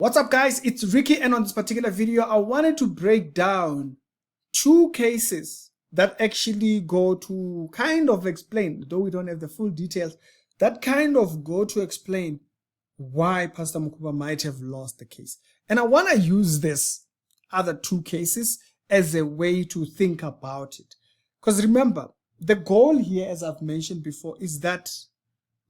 What's up, guys? It's Ricky, and on this particular video I wanted to break down two cases that actually go to kind of explain, though we don't have the full details, that kind of go to explain why Pastor Makuba might have lost the case. And I want to use this other two cases as a way to think about it. Because remember, the goal here, as I've mentioned before, is that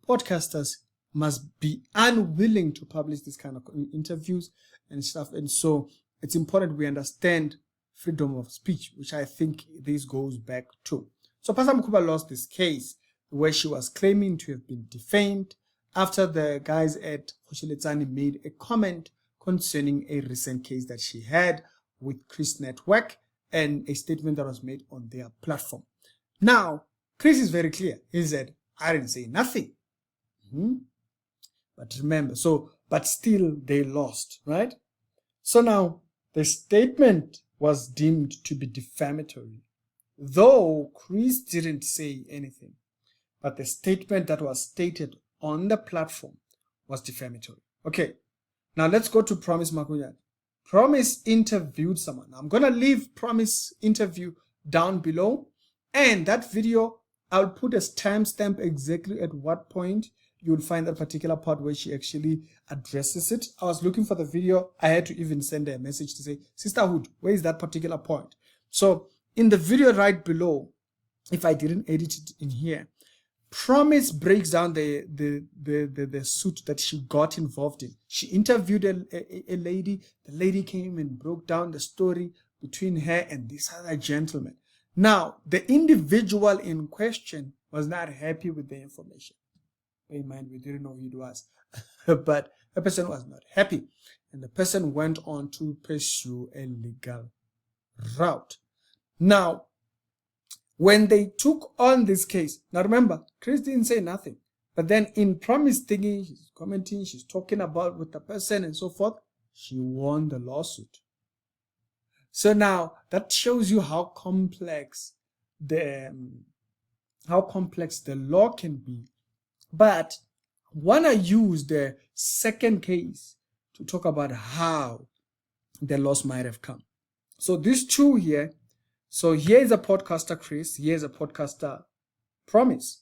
podcasters must be unwilling to publish this kind of interviews and stuff. And so it's important we understand freedom of speech, which I think this goes back to. So Pastor Makuba lost this case where she was claiming to have been defamed after the guys at Hollomissa made a comment concerning a recent case that she had with Chris Network and a statement that was made on their platform. Now, Chris is very clear. He said, I didn't say nothing. But remember, but still they lost, right? So now the statement was deemed to be defamatory, though Chris didn't say anything. But the statement that was stated on the platform was defamatory. Okay, now let's go to Promise Makunyane. Promise interviewed someone. I'm going to leave Promise interview down below. And that video, I'll put a timestamp exactly at what point you'll find that particular part where she actually addresses it. I was looking for the video. I had to even send her a message to say, Sisterhood, where is that particular point? So in the video right below, if I didn't edit it in here, Promise breaks down the suit that she got involved in. She interviewed a lady. The lady came and broke down the story between her and this other gentleman. Now, the individual in question was not happy with the information. Bear in mind, we didn't know who it was. But the person was not happy. And the person went on to pursue a legal route. Now, when they took on this case, now remember, Chris didn't say nothing. But then in Promise thinking, she's commenting, she's talking about with the person and so forth, she won the lawsuit. So now that shows you how complex the law can be. But I want to use the second case to talk about how the loss might have come. So these two here, so here is a podcaster Chris, here is a podcaster Promise.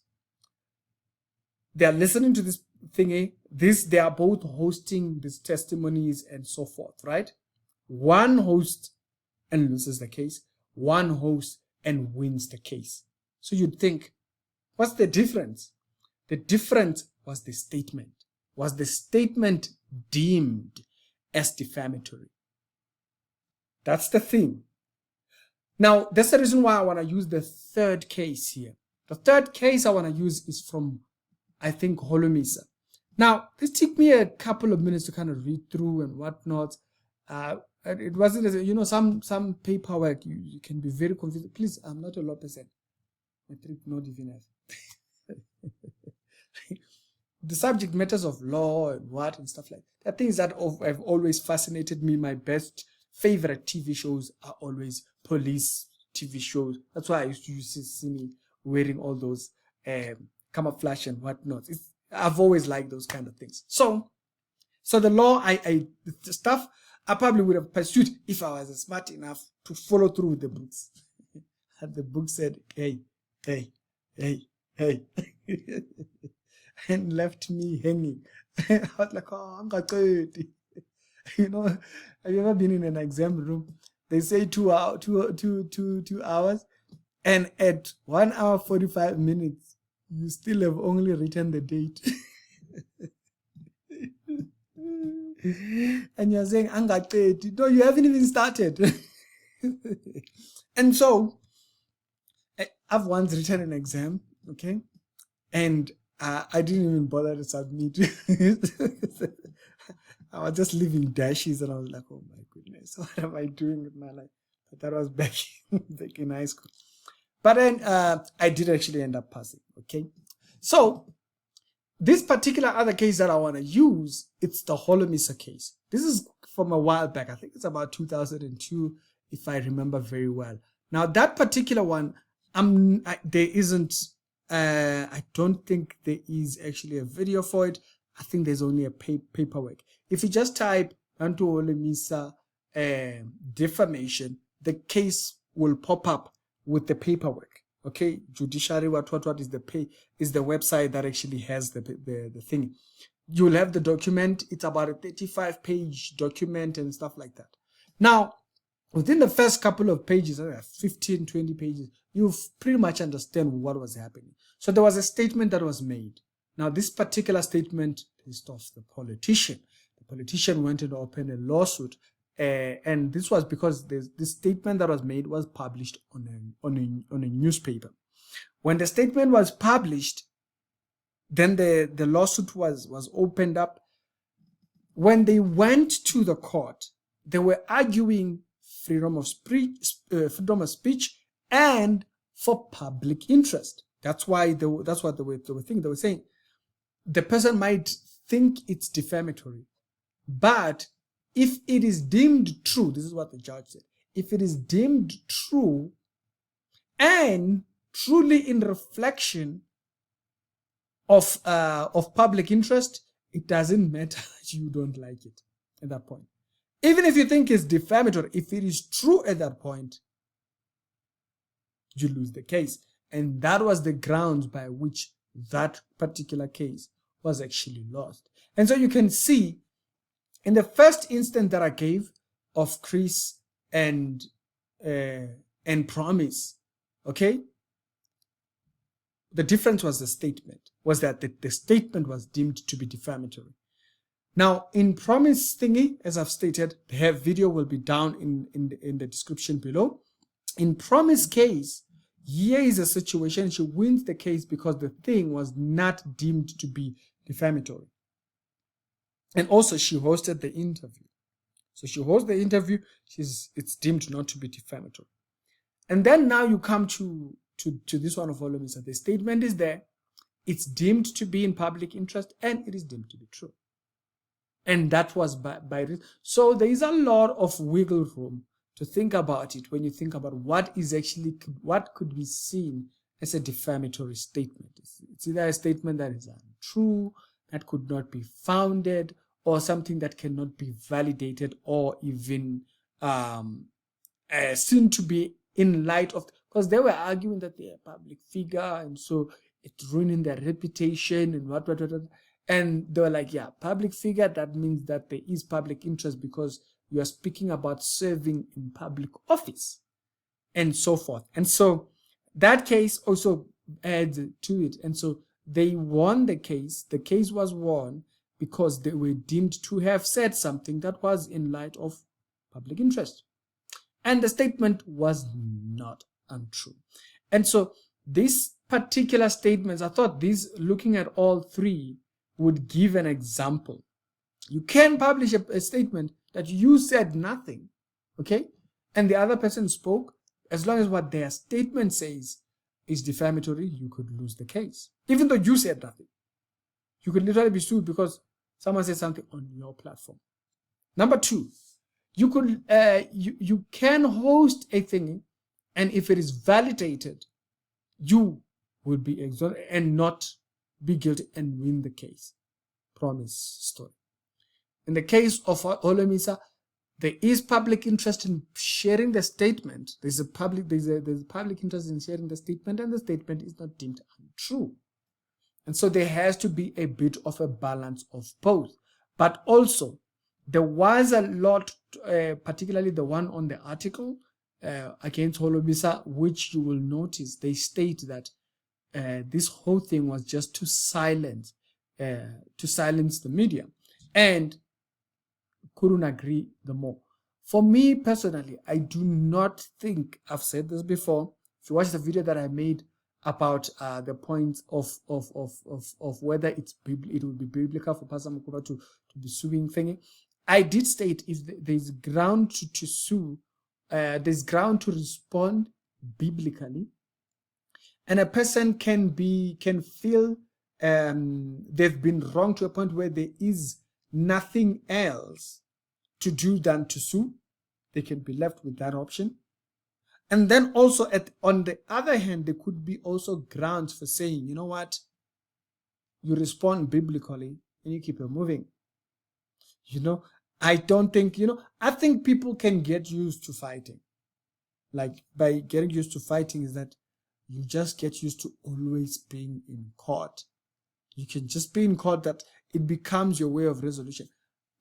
They are listening to this thingy. They are both hosting these testimonies and so forth, right? One host and loses the case, one host and wins the case. So you'd think, what's the difference? The difference was the statement. Was the statement deemed as defamatory? That's the thing. Now, that's the reason why I want to use the third case here. The third case I want to use is from, I think, Hollomissa. Now, this took me a couple of minutes to kind of read through and whatnot. It wasn't, some paperwork, you can be very confused. Please, I'm not a law person. Matric, not even the subject matters of law and what and stuff like that. Things that have always fascinated me. My best favorite TV shows are always police TV shows. That's why I used to see me wearing all those camouflage and whatnot. I've always liked those kind of things. So the law, the stuff I probably would have pursued if I was smart enough to follow through with the books. And the book said, hey, and left me hanging. I was like, oh, I'm got good. Have you ever been in an exam room? They say 2 hours, and at 1 hour 45 minutes, you still have only written the date. And you're saying, no, you haven't even started. And so, I've once written an exam, okay? And I didn't even bother to submit. I was just leaving dashes, and I was like, oh my goodness, what am I doing with my life? But that was back in high school. But then I did actually end up passing, okay? So, this particular other case that I want to use, it's the Hollomissa case. This is from a while back. I think it's about 2002, if I remember very well. Now, that particular one, I don't think there is actually a video for it. I think there's only a paperwork. If you just type unto Hollomissa defamation, the case will pop up with the paperwork. Okay, judiciary, what is the website that actually has the thing. You'll have the document. It's about a 35-page document and stuff like that. Now, within the first couple of pages, 15, 20 pages, you pretty much understand what was happening. So there was a statement that was made. Now, this particular statement pissed off the politician. The politician went and opened a lawsuit, and this was because this statement that was made was published on a newspaper. When the statement was published, then the lawsuit was opened up. When they went to the court, they were arguing freedom of speech and for public interest. That's what they were thinking. They were saying the person might think it's defamatory, but if it is deemed true, this is what the judge said, if it is deemed true and truly in reflection of public interest, it doesn't matter that you don't like it at that point. Even if you think it's defamatory, if it is true at that point, you lose the case. And that was the grounds by which that particular case was actually lost. And so you can see in the first instance that I gave of Chris and Promise, okay, the difference was the statement, was that the statement was deemed to be defamatory. Now, in Promise thingy, as I've stated, her video will be down in the description below. In Promise case, here is a situation. She wins the case because the thing was not deemed to be defamatory. And also, she hosted the interview. So she hosts the interview. It's deemed not to be defamatory. And then now you come to this one of Hollomissa. The statement is there. It's deemed to be in public interest, and it is deemed to be true. And that was by so there is a lot of wiggle room to think about it when you think about what could be seen as a defamatory statement. It's either a statement that is untrue, that could not be founded, or something that cannot be validated or even seen to be in light of, because they were arguing that they are a public figure and so it's ruining their reputation and what. And they were like, yeah, public figure, that means that there is public interest because you are speaking about serving in public office and so forth. And so that case also adds to it. And so they won the case. The case was won because they were deemed to have said something that was in light of public interest. And the statement was not untrue. And so these particular statements, I thought these, looking at all three, would give an example. You can publish a statement that you said nothing, okay? And the other person spoke. As long as what their statement says is defamatory, you could lose the case. Even though you said nothing. You could literally be sued because someone said something on your platform. Number two, you could you can host a thing, and if it is validated, you will be exonerated and not be guilty and win the case. Promise story. In the case of Hollomissa, there is public interest in sharing the statement. There's a public interest in sharing the statement, and the statement is not deemed untrue. And so there has to be a bit of a balance of both. But also, there was a lot, particularly the one on the article against Hollomissa, which you will notice they state that this whole thing was just to silence the media, and couldn't agree the more. For me personally, I do not think, I've said this before, if you watch the video that I made about the point of whether it would be biblical for Pastor Makuba to be suing thingy, I did state if there's ground to sue, there's ground to respond biblically, and a person can feel they've been wrong to a point where there is nothing else to do than to sue. They can be left with that option. And then also on the other hand, there could be also grounds for saying, you know what, you respond biblically and you keep it moving. You know, I don't think, I think people can get used to fighting. Like, by getting used to fighting is that you just get used to always being in court. You can just be in court, that it becomes your way of resolution.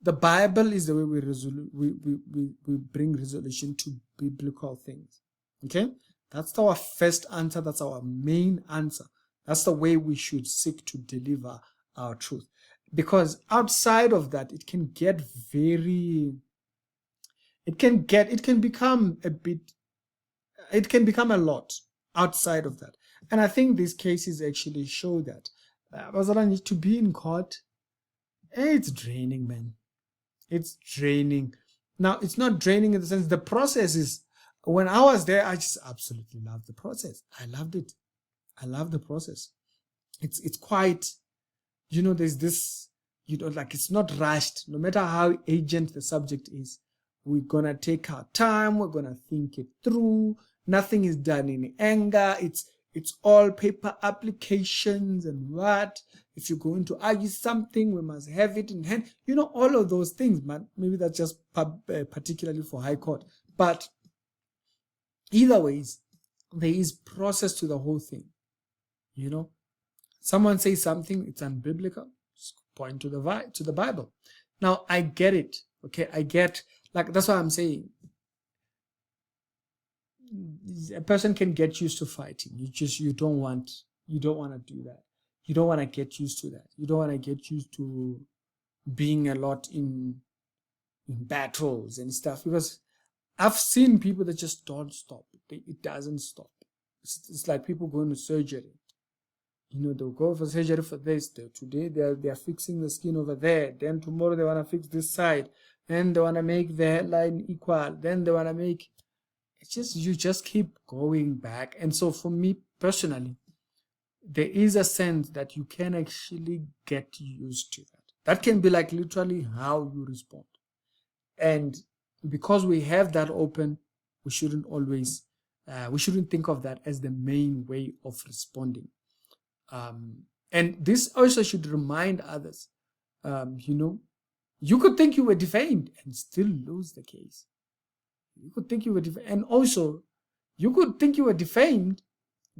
The Bible is the way we bring resolution to biblical things. Okay? That's our first answer. That's our main answer. That's the way we should seek to deliver our truth. Because outside of that, it can get it can become a lot outside of that. And I think these cases actually show that. To be in court, it's draining, man. It's draining. Now, it's not draining in the sense, the process is, when I was there, I just absolutely loved the process. I loved it. I love the process. It's quite, there's this, like, it's not rushed. No matter how urgent the subject is, we're going to take our time. We're going to think it through. Nothing is done in anger. It's all paper applications and what. If you're going to argue something, we must have it in hand. All of those things, man. Maybe that's just particularly for High Court. But either ways, there is process to the whole thing. Someone says something, it's unbiblical. Just point to the Bible. Now, I get it. Okay, I get, like, that's what I'm saying. A person can get used to fighting. You don't want to do that. You don't want to get used to that. You don't want to get used to being a lot in battles and stuff, because I've seen people that just don't stop. It doesn't stop. It's like people going to surgery. They'll go for surgery for this. Today they are fixing the skin over there. Then tomorrow they want to fix this side. Then they want to make the headline equal. Then they want to make. You just keep going back. And so for me personally, there is a sense that you can actually get used to that. That can be like literally how you respond. And because we have that open, we shouldn't think of that as the main way of responding. And this also should remind others, you could think you were defamed and still lose the case. You could think you were defamed. And also, you could think you were defamed,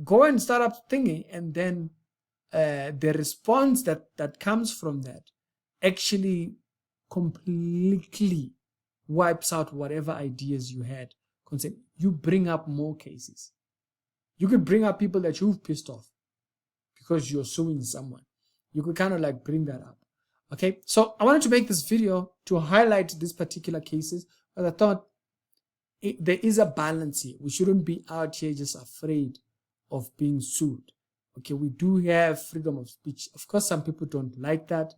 go and start up thinking, and then the response that comes from that actually completely wipes out whatever ideas you had. You bring up more cases. You could bring up people that you've pissed off because you're suing someone. You could kind of like bring that up. Okay, so I wanted to make this video to highlight these particular cases, but I thought there is a balance here. We shouldn't be out here just afraid of being sued. Okay, we do have freedom of speech. Of course, some people don't like that.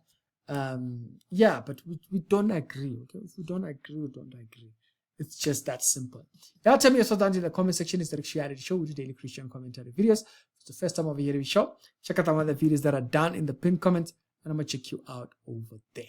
But we don't agree. Okay, if we don't agree, we don't agree. It's just that simple. Now, tell me your thoughts down in the comment section. It's the Reality Show. We do daily Christian commentary videos. If it's the first time over here, we show. Check out some other videos that are down in the pinned comments, and I'm gonna check you out over there.